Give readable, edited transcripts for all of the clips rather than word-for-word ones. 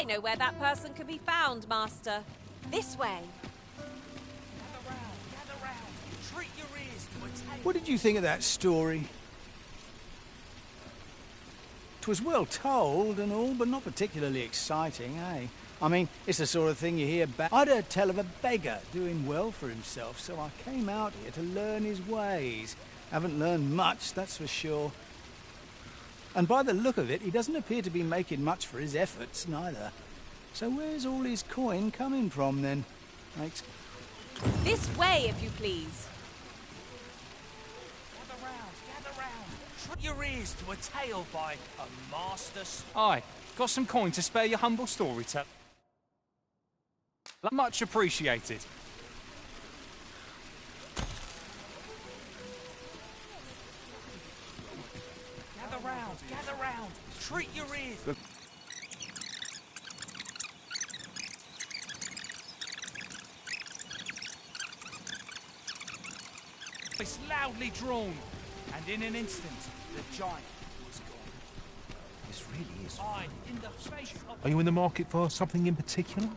I know where that person can be found, Master. This way. Gather round. Treat your ears to a tale. What did you think of that story? 'Twas well told and all, but not particularly exciting, eh? I mean, it's the sort of thing you hear back. I'd heard tell of a beggar doing well for himself, so I came out here to learn his ways. Haven't learned much, that's for sure. And by the look of it, he doesn't appear to be making much for his efforts, neither. So where's all his coin coming from, then? Makes... This way, if you please. Gather round. Treat your ears to a tale by a master... Aye, got some coin to spare your humble storyteller. Much appreciated. Gather round. Treat your ears. It's loudly drawn, and in an instant, the giant was gone. This really is. I, in the space of... Are you in the market for something in particular?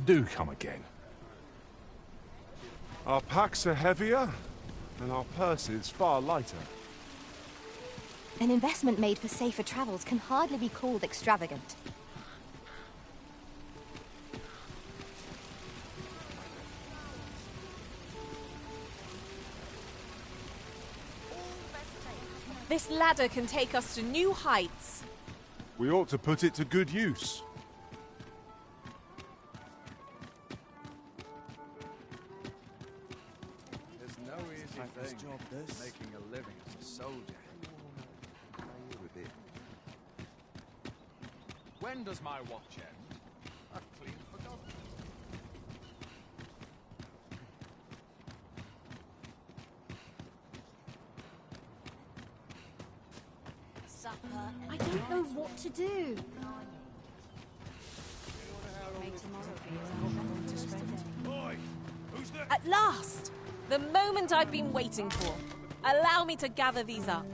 Do come again. Our packs are heavier, and our purses far lighter. An investment made for safer travels can hardly be called extravagant. This ladder can take us to new heights. We ought to put it to good use. There's no easy thing making a living as a soldier. When does my watch end? I've clean forgotten. I don't know what to do. At last! The moment I've been waiting for. Allow me to gather these up.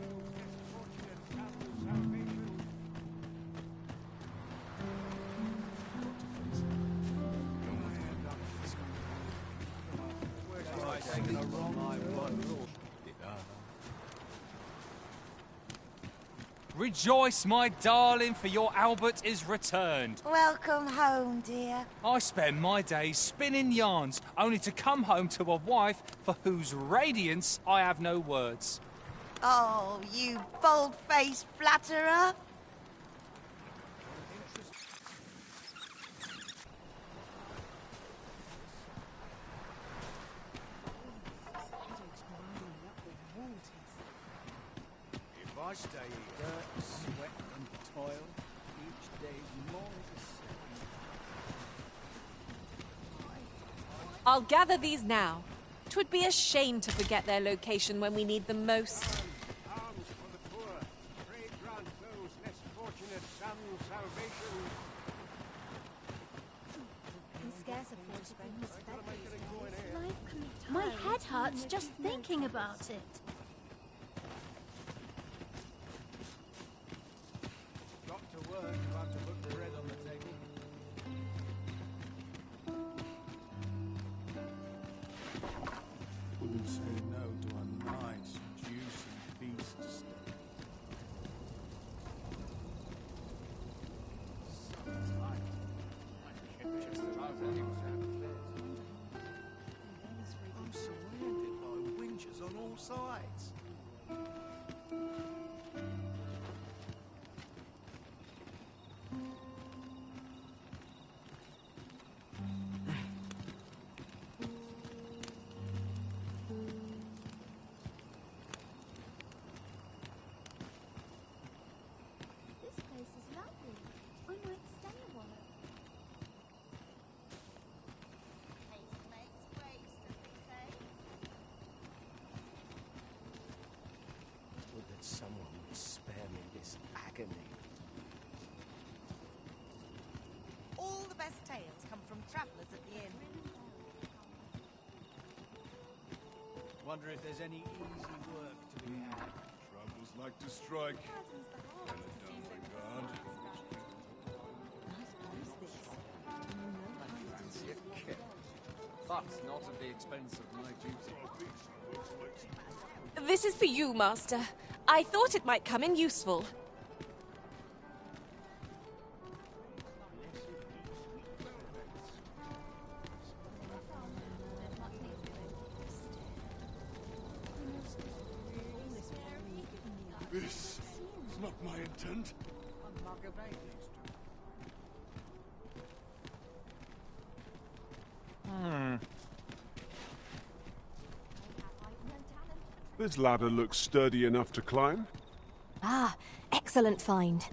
Rejoice, my darling, for your Albert is returned. Welcome home, dear. I spend my days spinning yarns, only to come home to a wife for whose radiance I have no words. Oh, you bold-faced flatterer. If I stay here, sweat and toil, each day's more the same. I'll gather these now. 'Twould be a shame to forget their location when we need them most. Arms for the poor. Pray grant those less fortunate some salvation. Can scarce afford to bring his My head hurts just thinking about it. Got to work if I'm to put bread on the table. Wouldn't say no to a nice, juicy beast steak. wonder if there's any easy work to be had. Troubles like to strike. And a dumb regard. Fancy a kick. But not at the expense of my duty. This is for you, Master. I thought it might come in useful. This is not my intent. This ladder looks sturdy enough to climb. Ah, excellent find.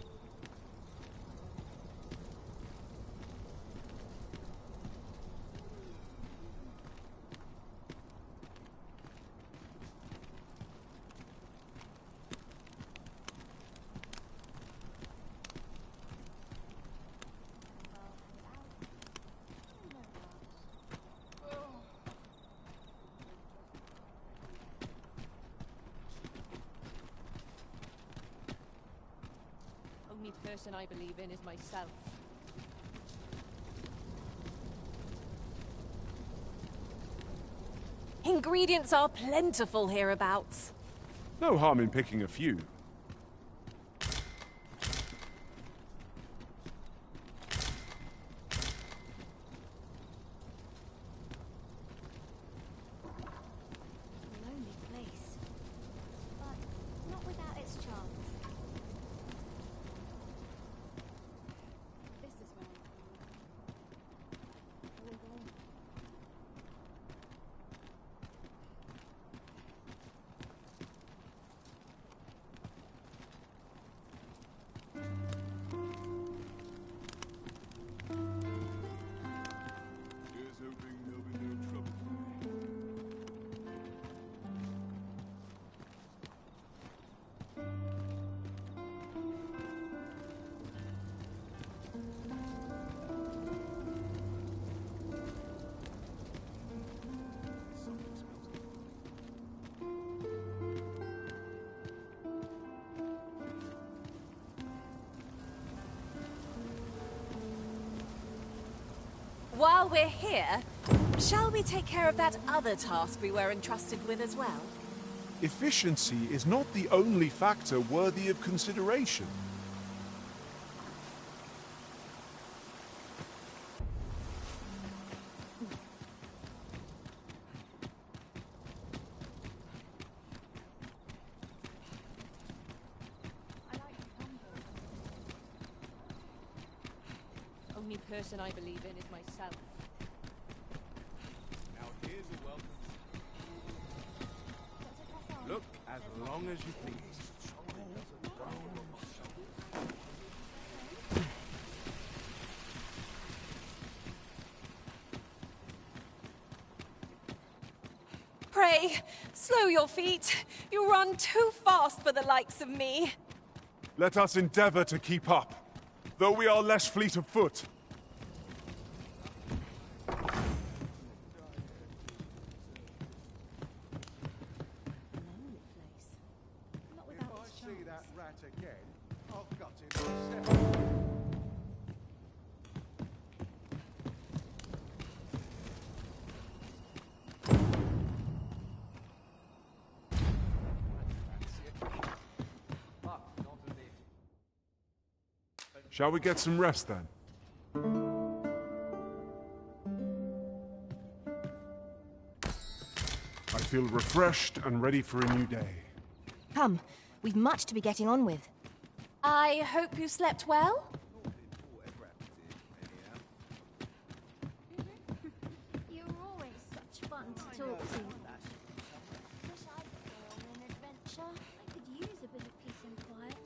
Only person I believe in is myself. Ingredients are plentiful hereabouts. No harm in picking a few. Lonely place. But not without its charms. This is where I will go. Here's hoping there'll be no trouble. While we're here, shall we take care of that other task we were entrusted with as well? Efficiency is not the only factor worthy of consideration. Only person I believe in is myself. Now here's a welcome. Look as long as you please. Pray, slow your feet. You run too fast for the likes of me. Let us endeavor to keep up, though we are less fleet of foot. Not If without I its see charms. that rat again, I'll gut him myself. Shall we get some rest then? I feel refreshed and ready for a new day. Come, we've much to be getting on with. I hope you slept well? You're always such fun to talk to. Wish I'd go on an adventure. I could use a bit of peace and quiet.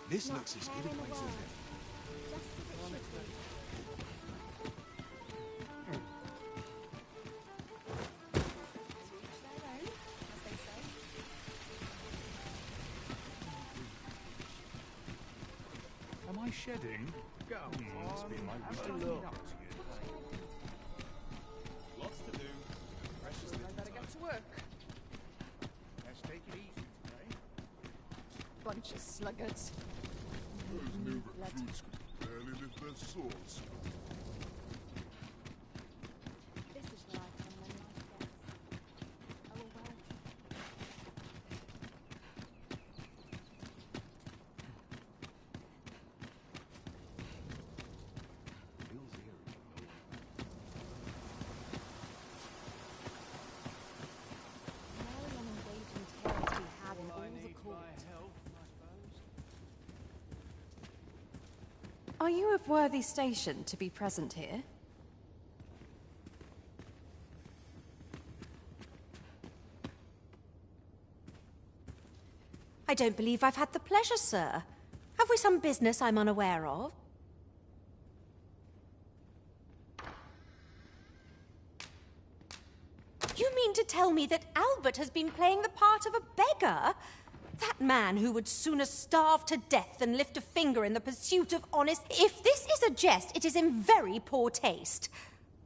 This looks as good a place as ever. Just as it should be. Am I shedding? Must be my return. Lots to do. Precious little Better get to work. Let's take it easy today. Bunch of sluggards. Those new recruits could barely lift their swords. This is where I come when life gets overwhelming. Feels eerie. Merry and engaging tales we had in all the court. Are you of worthy station to be present here? I don't believe I've had the pleasure, sir. Have we some business I'm unaware of? You mean to tell me that Albert has been playing the part of a beggar? That man who would sooner starve to death than lift a finger in the pursuit of honest... If this is a jest, it is in very poor taste.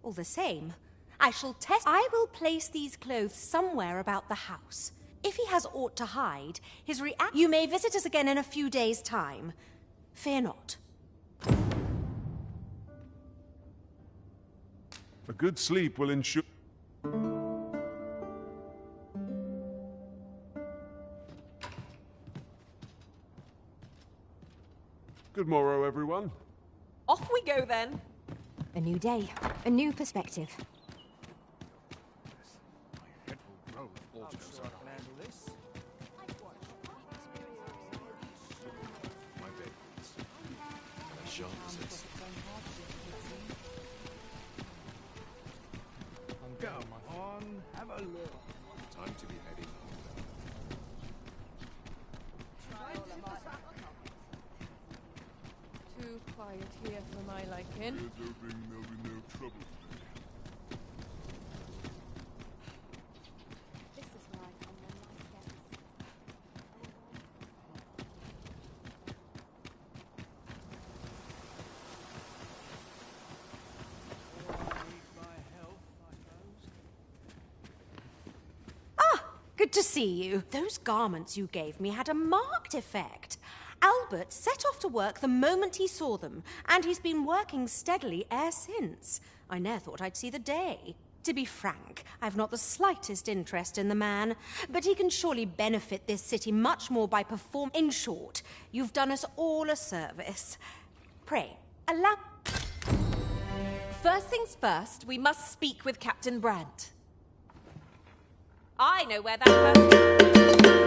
All the same, I shall test... I will place these clothes somewhere about the house. If he has aught to hide, his You may visit us again in a few days' time. Fear not. A good sleep will ensure... Good morrow, everyone. Off we go then. A new day, a new perspective. My head will grow with all those around. My bed, please. As sharp as this. Go on, have a look. Time to be heading home. Too quiet here for my liking. Fear hoping there'll be no trouble today. This is where I come when life gets Good to see you. Those garments you gave me had a marked effect. Albert set off to work the moment he saw them, and he's been working steadily e'er since. I ne'er thought I'd see the day. To be frank, I've not the slightest interest in the man, but he can surely benefit this city much more by In short, you've done us all a service. Pray, allow... First things first, we must speak with Captain Brandt. I know where that person...